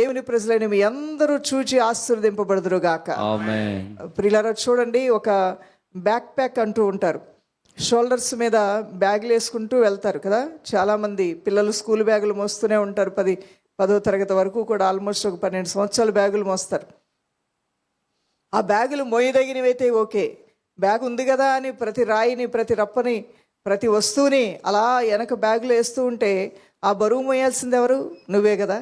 దేవుని ప్రజలైన మీ అందరూ చూచి ఆశీర్వదింపబడుదురు గాక. ఆమేన్. ప్రియులారా, చూడండి, ఒక బ్యాక్ ప్యాక్ అంటూ ఉంటారు. షోల్డర్స్ మీద బ్యాగులు వేసుకుంటూ వెళ్తారు కదా. చాలామంది పిల్లలు స్కూల్ బ్యాగులు మోస్తూనే ఉంటారు. 10వ తరగతి వరకు కూడా ఆల్మోస్ట్ ఒక 12 సంవత్సరాలు బ్యాగులు మోస్తారు. ఆ బ్యాగులు మోయదగినవైతే ఓకే, బ్యాగ్ ఉంది కదా అని ప్రతి రాయిని, ప్రతి రప్పని, ప్రతి వస్తువుని అలా వెనక బ్యాగులో వేస్తూ ఉంటే ఆ బరువు మోయాల్సింది ఎవరు? నువ్వే కదా.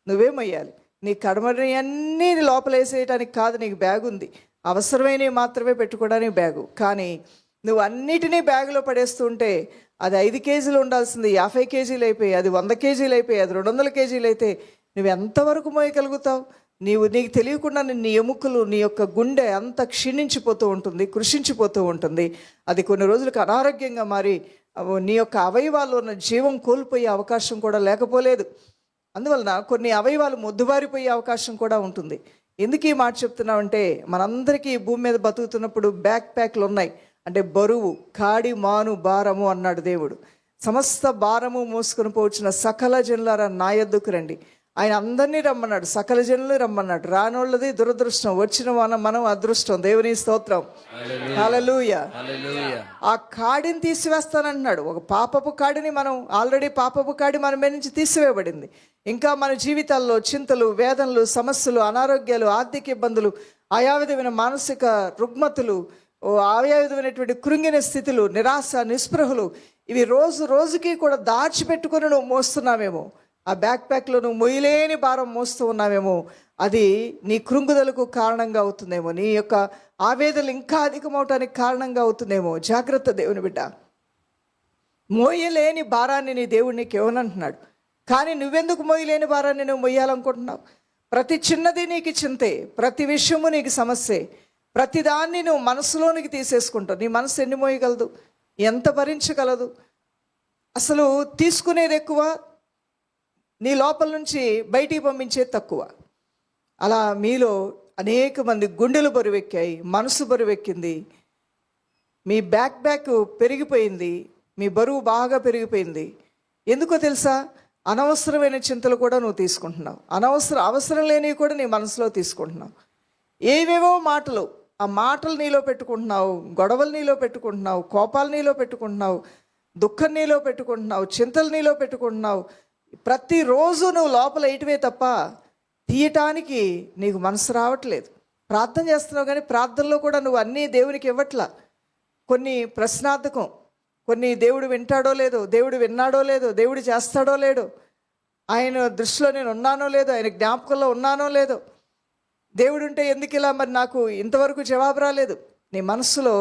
నువ్వే మొయ్యాలి. నీ కడమని అన్నీ లోపల వేసేయటానికి కాదు, నీకు బ్యాగ్ ఉంది. అవసరమైనవి మాత్రమే పెట్టుకోవడానికి బ్యాగు. కానీ నువ్వు అన్నిటినీ బ్యాగులో పడేస్తూ ఉంటే అది 5 కేజీలు ఉండాల్సింది 50 కేజీలు అయిపోయి, అది 100 కేజీలు అయిపోయి, అది 200 కేజీలు అయితే నువ్వు ఎంతవరకు మోయగలుగుతావు? నీకు తెలియకుండా నీ ఎముకలు, నీ యొక్క గుండె అంత క్షీణించిపోతూ ఉంటుంది, కృషించిపోతూ ఉంటుంది. అది కొన్ని రోజులకు అనారోగ్యంగా మారి నీ యొక్క అవయవాల్లో ఉన్న జీవం కోల్పోయే అవకాశం కూడా లేకపోలేదు. అందువలన కొన్ని అవయవాలు మొద్దుబారిపోయే అవకాశం కూడా ఉంటుంది. ఎందుకు ఈ మాట చెప్తున్నామంటే, మనందరికీ భూమి మీద బతుకుతున్నప్పుడు బ్యాక్ ప్యాక్లు ఉన్నాయి. అంటే బరువు, కాడి, మాను, భారము అన్నాడు దేవుడు. సమస్త భారము మోసుకొని పోవచ్చిన సకల జనులారా నా యొద్దకు రండి. ఆయన అందరినీ రమ్మన్నాడు, సకల జనులు రమ్మన్నాడు. రానోళ్ళది దురదృష్టం, వచ్చిన మనం అదృష్టం. దేవుని స్తోత్రం, హల్లెలూయా. ఆ కాడిని తీసివేస్తానంటున్నాడు. ఒక పాపపు కాడిని ఆల్రెడీ పాపపు కాడి మన మీద నుంచి తీసివేయబడింది. ఇంకా మన జీవితాల్లో చింతలు, వేదనలు, సమస్యలు, అనారోగ్యాలు, ఆర్థిక ఇబ్బందులు, ఆయా విధమైన మానసిక రుగ్మతులు, ఆయా విధమైనటువంటి కృంగిన స్థితులు, నిరాశ, నిస్పృహలు, ఇవి రోజు రోజుకి కూడా దాచిపెట్టుకుని నువ్వు మోస్తున్నావేమో. ఆ బ్యాక్ ప్యాక్లో నువ్వు మొయ్యలేని భారం మోస్తూ ఉన్నావేమో. అది నీ కృంగుదలకు కారణంగా అవుతుందేమో, నీ యొక్క ఆవేదనలు ఇంకా అధికమవటానికి కారణంగా అవుతుందేమో. జాగ్రత్త దేవుని బిడ్డ. మోయలేని భారాన్ని నీ దేవుడు నీకు ఇవ్వనంటున్నాడు. కానీ నువ్వెందుకు మోయలేని భారాన్ని నువ్వు మొయ్యాలనుకుంటున్నావు? ప్రతి చిన్నది నీకు చింతే, ప్రతి విషయము నీకు సమస్యే. ప్రతిదాన్ని నువ్వు మనసులోనికి తీసేసుకుంటావు. నీ మనసు ఎన్ని మోయగలదు? ఎంత భరించగలదు? అసలు తీసుకునేది ఎక్కువ, నీ లోపల నుంచి బయటికి పంపించేది తక్కువ. అలా మీలో అనేక మంది గుండెలు బరువెక్కాయి, మనసు బరువెక్కింది, మీ బ్యాక్ పెరిగిపోయింది, మీ బరువు బాగా పెరిగిపోయింది. ఎందుకో తెలుసా? అనవసరమైన చింతలు కూడా నువ్వు తీసుకుంటున్నావు. అవసరం లేనివి కూడా నీ మనసులో తీసుకుంటున్నావు. ఏవేవో మాటలు, ఆ మాటలు నీలో పెట్టుకుంటున్నావు, గొడవలు నీలో పెట్టుకుంటున్నావు, కోపాలు నీలో పెట్టుకుంటున్నావు, దుఃఖం నీలో పెట్టుకుంటున్నావు, చింతలు నీలో పెట్టుకుంటున్నావు. ప్రతిరోజు నువ్వు లోపల వేయటమే తప్ప తీయటానికి నీకు మనసు రావట్లేదు. ప్రార్థన చేస్తున్నావు కానీ ప్రార్థనలో కూడా నువ్వు అన్నీ దేవునికి ఇవ్వట్లా. కొన్ని ప్రశ్నార్థకం, కొన్ని దేవుడు వింటాడో లేదో, దేవుడు విన్నాడో లేదో, దేవుడు చేస్తాడో లేదో, ఆయన దృష్టిలో నేను ఉన్నానో లేదో, ఆయన జ్ఞాపకంలో ఉన్నానో లేదో, దేవుడు ఉంటే ఎందుకు ఇలా మరి నాకు ఇంతవరకు జవాబు రాలేదు. నీ మనసులో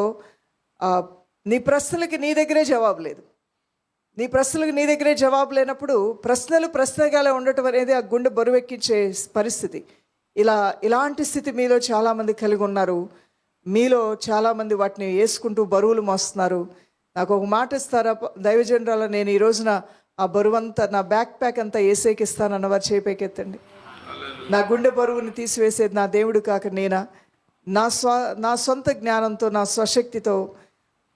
నీ ప్రశ్నలకి నీ దగ్గరే జవాబు లేదు. నీ ప్రశ్నలకు నీ దగ్గరే జవాబు లేనప్పుడు ప్రశ్నగానే ఉండటం అనేది ఆ గుండె బరువెక్కించే పరిస్థితి. ఇలాంటి స్థితి మీలో చాలామంది కలిగి ఉన్నారు. మీలో చాలామంది వాటిని వేసుకుంటూ బరువులు మోస్తున్నారు. నాకు ఒక మాట ఇస్తారా దైవజనరాల, నేను ఈ రోజున ఆ బరువంతా, నా బ్యాక్ ప్యాక్ అంతా ఏసేకి ఇస్తానన్న వారు చేపైకెత్తండి. నా గుండె బరువుని తీసివేసేది నా దేవుడు కాక నేనా? నా సొంత జ్ఞానంతో, నా స్వశక్తితో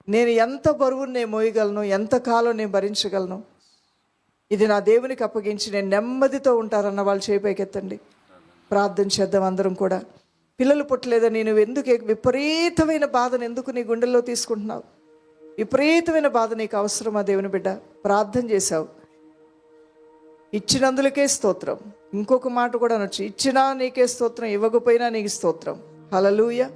నేను ఎంత బరువుని నేను మోయగలను, ఎంతకాలం నేను భరించగలను? ఇది నా దేవునికి అప్పగించి నేను నెమ్మదితో ఉంటారన్న వాళ్ళు చేపైకెత్తండి. ప్రార్థన చేద్దాం అందరం కూడా. పిల్లలు పుట్టలేదని నువ్వు ఎందుకు విపరీతమైన బాధను ఎందుకు నీ గుండెల్లో తీసుకుంటున్నావు? విపరీతమైన బాధ నీకు అవసరమా దేవుని బిడ్డ? ప్రార్థన చేశావు, ఇచ్చినందులకే స్తోత్రం. ఇంకొక మాట కూడా అనొచ్చు, ఇచ్చినా నీకే స్తోత్రం, ఇవ్వకపోయినా నీకు స్తోత్రం. హల్లెలూయా.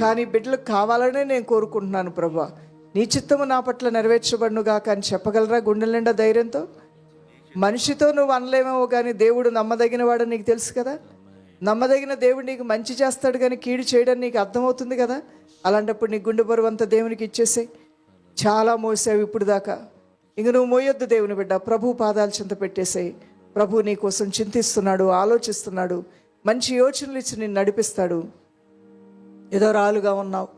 కానీ బిడ్డలకు కావాలనే నేను కోరుకుంటున్నాను ప్రభువా, నీ చిత్తము నా పట్ల నెరవేర్చబడునుగాక అని చెప్పగలరా గుండెల నిండా ధైర్యంతో? మనిషితో నువ్వు అనలేమేమో కానీ దేవుడు నమ్మదగిన వాడని నీకు తెలుసు కదా. నమ్మదగిన దేవుడు నీకు మంచి చేస్తాడు కానీ కీడు చేయడం నీకు అర్థమవుతుంది కదా. అలాంటప్పుడు నీ గుండె బరువు అంతా దేవునికి ఇచ్చేసాయి. చాలా మోసావు ఇప్పుడు దాకా, ఇంక నువ్వు మోయొద్దు దేవుని బిడ్డ. ప్రభు పాదాలు చింత పెట్టేసాయి. ప్రభు నీ కోసం చింతిస్తున్నాడు, ఆలోచిస్తున్నాడు, మంచి యోచనలు ఇచ్చి నిన్ను నడిపిస్తాడు. ఏదో రాలుగా ఉన్నావు,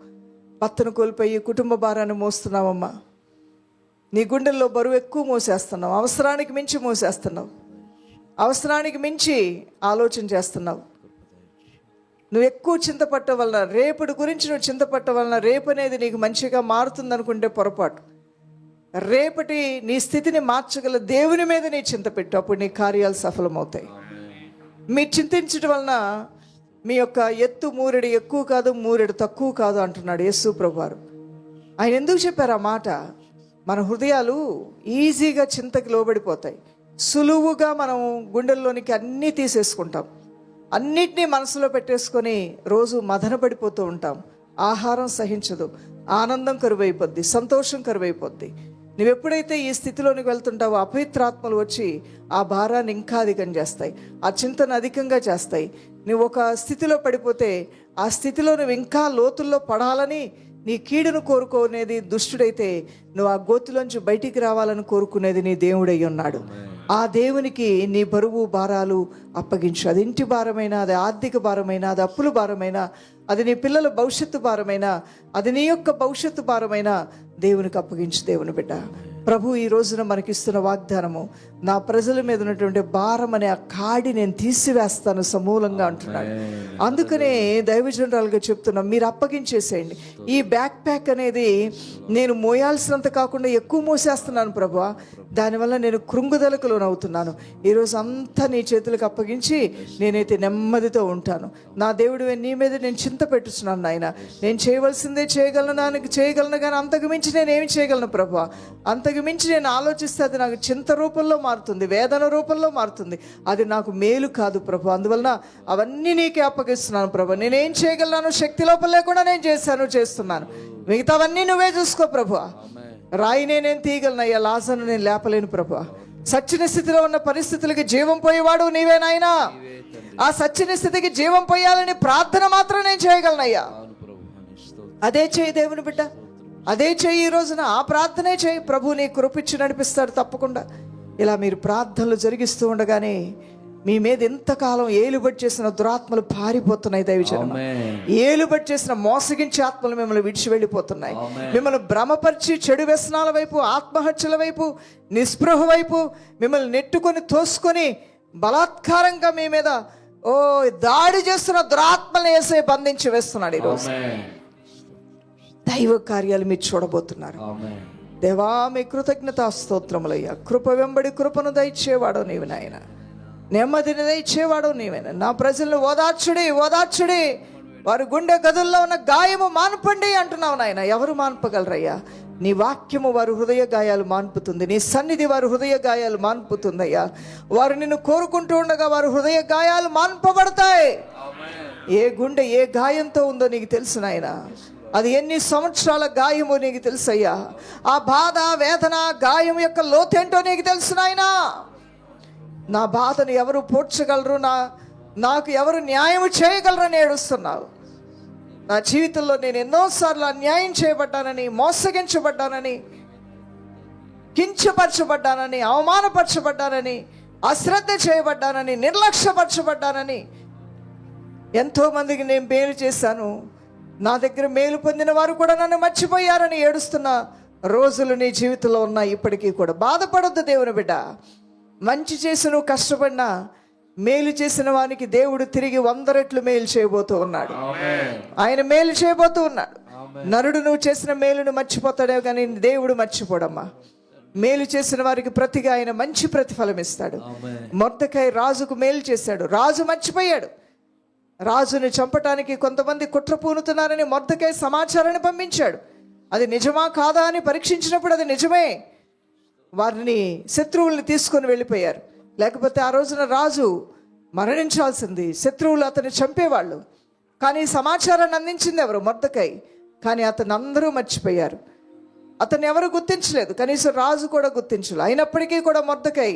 భర్తను కోల్పోయి కుటుంబ భారాన్ని మోస్తున్నావమ్మా. నీ గుండెల్లో బరువు ఎక్కువ మోసేస్తున్నావు, అవసరానికి మించి మోసేస్తున్నావు, అవసరానికి మించి ఆలోచన చేస్తున్నావు. నువ్వు ఎక్కువ చింతపట్ట వలన, రేపటి గురించి నువ్వు చింతపట్ట వలన రేపు అనేది నీకు మంచిగా మారుతుంది అనుకుంటే పొరపాటు. రేపటి నీ స్థితిని మార్చగల దేవుని మీద నీ చింత పెట్టు, అప్పుడు నీ కార్యాలు సఫలమవుతాయి. మీరు చింతించడం వలన మీ యొక్క ఎత్తు మూరెడు ఎక్కువ కాదు, మూరెడు తక్కువ కాదు అంటున్నాడు యేసు ప్రభువారు. ఆయన ఎందుకు చెప్పారు ఆ మాట? మన హృదయాలు ఈజీగా చింతకి లోబడిపోతాయి. సులువుగా మనం గుండెల్లోనికి అన్నీ తీసేసుకుంటాం. అన్నిటినీ మనసులో పెట్టేసుకొని రోజు మదన పడిపోతూ ఉంటాం. ఆహారం సహించదు, ఆనందం కరువైపోద్ది, సంతోషం కరువైపోద్ది. నువ్వెప్పుడైతే ఈ స్థితిలోనికి వెళ్తుంటావో అపవిత్రాత్మలు వచ్చి ఆ భారాన్ని ఇంకా అధికం చేస్తాయి, ఆ చింతను అధికంగా చేస్తాయి. నువ్వు ఒక స్థితిలో పడిపోతే ఆ స్థితిలో నువ్వు ఇంకా లోతుల్లో పడాలని నీ కీడును కోరుకునేది దుష్టుడైతే, నువ్వు ఆ గోతిలోంచి బయటికి రావాలని కోరుకునేది నీ దేవుడై ఉన్నాడు. ఆ దేవునికి నీ బరువు భారాలు అప్పగించు. అది ఇంటి భారమైనా, అది ఆర్థిక భారమైనా, అది అప్పుల భారమైనా, అది నీ పిల్లల భవిష్యత్తు భారమైనా, అది నీ యొక్క భవిష్యత్తు భారమైనా దేవునికి అప్పగించు. దేవుని బిడ్డ, ప్రభు ఈ రోజున మనకిస్తున్న వాగ్దానము, నా ప్రజల మీద ఉన్నటువంటి భారం అనే ఆ కాడి నేను తీసివేస్తాను సమూలంగా అంటున్నాడు. అందుకనే దైవజనరాలుగా చెప్తున్నా, మీరు అప్పగించేసేయండి. ఈ బ్యాక్ ప్యాక్ అనేది నేను మోయాల్సినంత కాకుండా ఎక్కువ మోసేస్తున్నాను ప్రభు, దానివల్ల నేను కృంగుదలకు లోనవుతున్నాను. ఈరోజు అంతా నీ చేతులకు అప్పగించి నేనైతే నెమ్మదితో ఉంటాను. నా దేవుడు నీ మీద నేను చింత పెట్టుచున్నాను నాయన. నేను చేయవలసిందే చేయగలను కానీ అంతకు మించి నేను ఏమి చేయగలను ప్రభు? అంతకు మించి నేను ఆలోచిస్తే అది నాకు చింత రూపంలో మారుతుంది, వేదన రూపంలో మారుతుంది. అది నాకు మేలు కాదు ప్రభు. అందువలన అవన్నీ నీకే అప్పగిస్తున్నాను ప్రభు. నేనేం చేయగలను? శక్తి లోపల లేకుండా నేను చేస్తున్నాను. మిగతావన్నీ నువ్వే చూసుకో ప్రభు. రాయినే నేను తీయగలనయ్యా, లాజరును నేను లేపలేను ప్రభు. సచ్చిన స్థితిలో ఉన్న పరిస్థితులకి జీవం పోయేవాడు నీవే నాయనా. ఆ సచ్చిన స్థితికి జీవం పోయాలని ప్రార్థన మాత్రం నేను చేయగలనయ్యా. అదే చేయి దేవుని బిడ్డ, అదే చేయి. ఈ రోజున ఆ ప్రార్థనే చేయి. ప్రభు నీ కృపిచ్చి నడిపిస్తాడు తప్పకుండా. ఇలా మీరు ప్రార్థనలు జరిగిస్తూ ఉండగానే మీ మీద ఎంతకాలం ఏలుబడి చేసిన దురాత్మలు పారిపోతున్నాయి. దైవజనం, ఏలుబడి చేసిన మోసగించే ఆత్మలు మిమ్మల్ని విడిచి వెళ్ళిపోతున్నాయి. మిమ్మల్ని భ్రమపరిచి చెడు వ్యసనాల వైపు, ఆత్మహత్యల వైపు, నిస్పృహ వైపు మిమ్మల్ని నెట్టుకొని తోసుకొని బలాత్కారంగా మీ మీద దాడి చేస్తున్న దురాత్మలను వేసే బంధించి వేస్తున్నాడు. ఈరోజు దైవ కార్యాలు మీరు చూడబోతున్నారు. దేవా, మీ కృతజ్ఞతా స్తోత్రములయ్యా. కృప వెంబడి కృపను దయచేవాడు నీవు నాయన, నెమ్మదిని దయచేవాడు నీవేనా. నా ప్రజలను ఓదార్చుడి, వారి గుండె గదుల్లో ఉన్న గాయము మాన్పండి అంటున్నావు నాయన. ఎవరు మాన్పగలరయ్యా? నీ వాక్యము వారి హృదయ గాయాలు మాన్పుతుంది, నీ సన్నిధి వారి హృదయ గాయాలు మాన్పుతుందయ్యా. వారు నిన్ను కోరుకుంటూ ఉండగా వారి హృదయ గాయాలు మాన్పబడతాయి. ఏ గుండె ఏ గాయంతో ఉందో నీకు తెలుసు నాయన. అది ఎన్ని సంవత్సరాల గాయమో నీకు తెలుసయ్యా. ఆ బాధ, వేదన, గాయం యొక్క లోతేంటో నీకు తెలుసు నాయనా. నా బాధను ఎవరు పోడ్చగలరు, నాకు ఎవరు న్యాయం చేయగలరని ఏడుస్తున్నావు. నా జీవితంలో నేను ఎన్నోసార్లు అన్యాయం చేయబడ్డానని, మోసగించబడ్డానని, కించపరచబడ్డానని, అవమానపరచబడ్డానని, అశ్రద్ధ చేయబడ్డానని, నిర్లక్ష్యపరచబడ్డానని, ఎంతోమందికి నేను మేలు చేశాను. నా దగ్గర మేలు పొందిన వారు కూడా నన్ను మర్చిపోయారని ఏడుస్తున్న రోజులు నీ జీవితంలో ఉన్నాయి. ఇప్పటికీ కూడా బాధపడొద్దు దేవుని బిడ్డ. మంచి చేసి నువ్వు కష్టపడినా మేలు చేసిన వానికి దేవుడు తిరిగి 100 రెట్లు మేలు చేయబోతూ ఉన్నాడు. ఆయన మేలు చేయబోతూ ఉన్నాడు. నరుడు నువ్వు చేసిన మేలును మర్చిపోతాడే కానీ దేవుడు మర్చిపోడమ్మా. మేలు చేసిన వారికి ప్రతిగా ఆయన మంచి ప్రతిఫలం ఇస్తాడు. మొర్దెకై రాజుకు మేలు చేశాడు, రాజు మర్చిపోయాడు. రాజుని చంపటానికి కొంతమంది కుట్ర పూనుతున్నారని మొర్దెకై సమాచారాన్ని పంపించాడు. అది నిజమా కాదా అని పరీక్షించినప్పుడు అది నిజమే. వారిని శత్రువుల్ని తీసుకొని వెళ్ళిపోయారు. లేకపోతే ఆ రోజున రాజు మరణించాల్సింది, శత్రువులు అతన్ని చంపేవాళ్ళు. కానీ సమాచారాన్ని అందించింది ఎవరు? మొర్దెకై. కానీ అతను అందరూ మర్చిపోయారు. అతన్ని ఎవరు గుర్తించలేదు, కనీసం రాజు కూడా గుర్తించలేదు. అయినప్పటికీ కూడా మొర్దెకై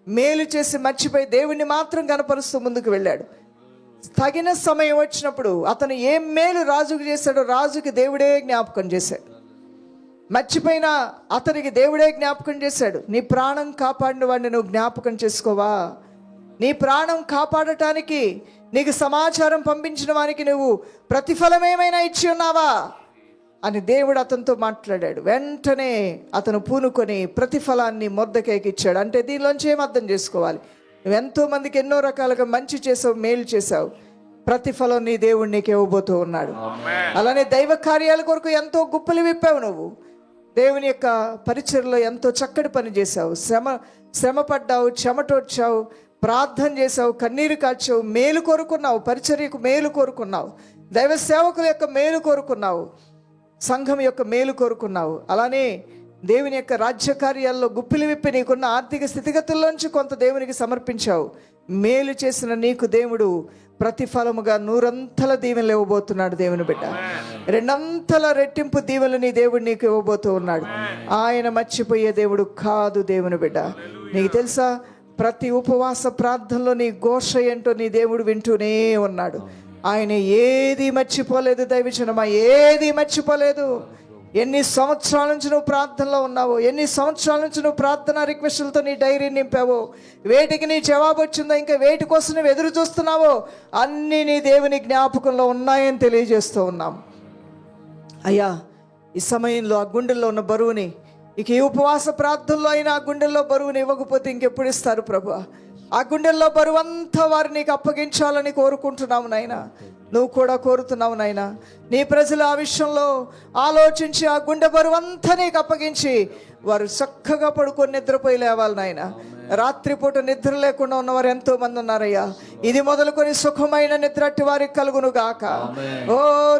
మేలు చేసి మర్చిపోయి దేవుణ్ణి మాత్రం కనపరుస్తూ ముందుకు వెళ్ళాడు. తగిన సమయం వచ్చినప్పుడు అతను ఏం మేలు రాజుకు చేశాడో రాజుకి దేవుడే జ్ఞాపకం చేశాడు. మర్చిపోయినా అతనికి దేవుడే జ్ఞాపకం చేశాడు. నీ ప్రాణం కాపాడిన వాడిని నువ్వు జ్ఞాపకం చేసుకోవా? నీ ప్రాణం కాపాడటానికి నీకు సమాచారం పంపించిన వానికి నువ్వు ప్రతిఫలం ఏమైనా ఇచ్చి ఉన్నావా అని దేవుడు అతనితో మాట్లాడాడు. వెంటనే అతను పూనుకొని ప్రతిఫలాన్ని మొర్దెకైకి ఇచ్చాడు. అంటే దీనిలోంచి ఏం అర్థం చేసుకోవాలి? నువ్వెంతో మందికి ఎన్నో రకాలుగా మంచి చేసావు, మేలు చేసావు, ప్రతిఫలం నీ దేవుడు నీకు ఇవ్వబోతూ ఉన్నాడు. అలానే దైవ కార్యాల కొరకు ఎంతో గుప్పలు విప్పావు. నువ్వు దేవుని యొక్క పరిచర్లో ఎంతో చక్కటి పని చేశావు, శ్రమ పడ్డావు, చెమటొచ్చావు, ప్రార్థన చేసావు, కన్నీరు కాచావు, మేలు కోరుకున్నావు, పరిచర్యకు మేలు కోరుకున్నావు, దైవ సేవకుల యొక్క మేలు కోరుకున్నావు, సంఘం యొక్క మేలు కోరుకున్నావు. అలానే దేవుని యొక్క రాజ్య కార్యాల్లో గుప్పిలి విప్పి నీకున్న ఆర్థిక స్థితిగతుల్లోంచి కొంత దేవునికి సమర్పించావు. మేలు చేసిన నీకు దేవుడు ప్రతిఫలముగా 100 దీవెనలు ఇవ్వబోతున్నాడు. దేవుని బిడ్డ 2 రెట్టింపు దీవెనలు నీ దేవుడు నీకు ఇవ్వబోతూ ఉన్నాడు. ఆయన మర్చిపోయే దేవుడు కాదు. దేవుని బిడ్డ, నీకు తెలుసా, ప్రతి ఉపవాస ప్రార్థనలో నీ ఘోష ఏంటో నీ దేవుడు వింటూనే ఉన్నాడు. ఆయన ఏది మర్చిపోలేదు. దైవజనమా, ఏది మర్చిపోలేదు. ఎన్ని సంవత్సరాల నుంచి నువ్వు ప్రార్థనలో ఉన్నావో, ఎన్ని సంవత్సరాల నుంచి నువ్వు ప్రార్థన రిక్వెస్టులతో నీ డైరీ నింపావో, వేటికి నీ జవాబు వచ్చిందో, ఇంకా వేటి కోసం నువ్వు ఎదురు చూస్తున్నావో, అన్నీ నీ దేవుని జ్ఞాపకంలో ఉన్నాయని తెలియజేస్తూ ఉన్నాం. అయ్యా, ఈ సమయంలో ఆ గుండెల్లో ఉన్న బరువుని, ఇక ఈ ఉపవాస ప్రార్థనలో అయినా ఆ గుండెల్లో బరువుని ఇవ్వకపోతే ఇంకెప్పుడు ఇస్తారు ప్రభు? ఆ గుండెల్లో బరువు అంతా వారు నీకు అప్పగించాలని కోరుకుంటున్నావు నాయనా. నువ్వు కూడా కోరుతున్నావు నాయనా. నీ ప్రజలు ఆ విషయంలో ఆలోచించి ఆ గుండె బరువు అంతా నీకు అప్పగించి వారు చక్కగా పడుకొని నిద్రపోయి లేవాలి నాయన. రాత్రిపూట నిద్ర లేకుండా ఉన్నవారు ఎంతో మంది ఉన్నారయ్యా. ఇది మొదలుకొని సుఖమైన నిద్ర అట్టి వారికి కలుగును గాక. ఓ,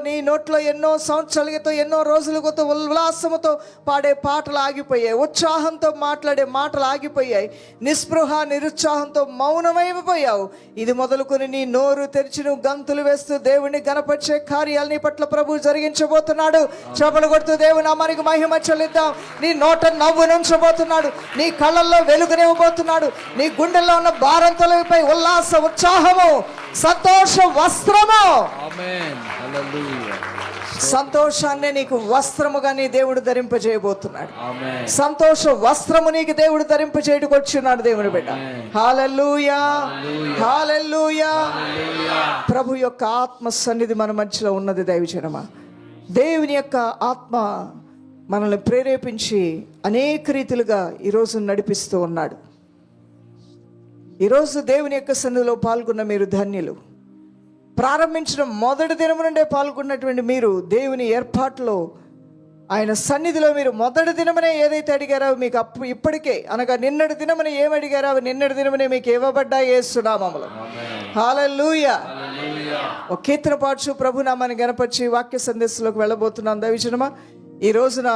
నీ నోట్లో ఎన్నో సంవత్సరాలతో, ఎన్నో రోజులతో ఉల్లాసముతో పాడే పాటలు ఆగిపోయాయి, ఉత్సాహంతో మాట్లాడే మాటలు ఆగిపోయాయి, నిస్పృహ నిరుత్సాహంతో మౌనమైపోయావు. ఇది మొదలుకొని నీ నోరు తెరిచి నువ్వు గంతులు వేస్తూ దేవుని గణపరిచే కార్యాలు నీ పట్ల ప్రభు జరిగించబోతున్నాడు. చపలు కొడుతూ దేవుని నామానికి మహిమ చెల్లిద్దాం. నీ నోట నవ్వు నుంచబోతున్నాడు, నీ కళ్ళల్లో వెలుగునివ్వబోతున్నాడు, నీ గుండెల్లో ఉన్న భారం తొలగిపోయి ఉల్లాస ఉత్సాహము, సంతోష వస్త్రము, సంతోషాన్ని నీకు వస్త్రముగా నీ దేవుడు ధరింపజేయబోతున్నాడు. సంతోష వస్త్రము నీకు దేవుడు ధరింపజేయడానికి వచ్చినాడు. దేవుని బిడ్డ, హల్లెలూయా, హల్లెలూయా. ప్రభు యొక్క ఆత్మ సన్నిధి మన మధ్యలో ఉన్నది. దైవజనమా, దేవుని యొక్క ఆత్మ మనల్ని ప్రేరేపించి అనేక రీతిలుగా ఈరోజు నడిపిస్తూ ఉన్నాడు. ఈరోజు దేవుని యొక్క సన్నిధిలో పాల్గొన్న మీరు ధన్యులు. ప్రారంభించిన మొదటి దినం నుండే పాల్గొన్నటువంటి మీరు దేవుని ఏర్పాటులో, ఆయన సన్నిధిలో మీరు మొదటి దినమనే ఏదైతే అడిగారో మీకు ఇప్పటికే, అనగా నిన్నటి దినమని ఏమి అడిగారో నిన్నటి దినమనే మీకు ఇవ్వబడ్డా యేసు నామములో. హల్లెలూయా. ఒక కీర్తన పాడుచు ప్రభు నామాన్ని గణపరిచి వాక్య సందేశంలోకి వెళ్ళబోతున్నాం. దైవజనమా, ఈ రోజున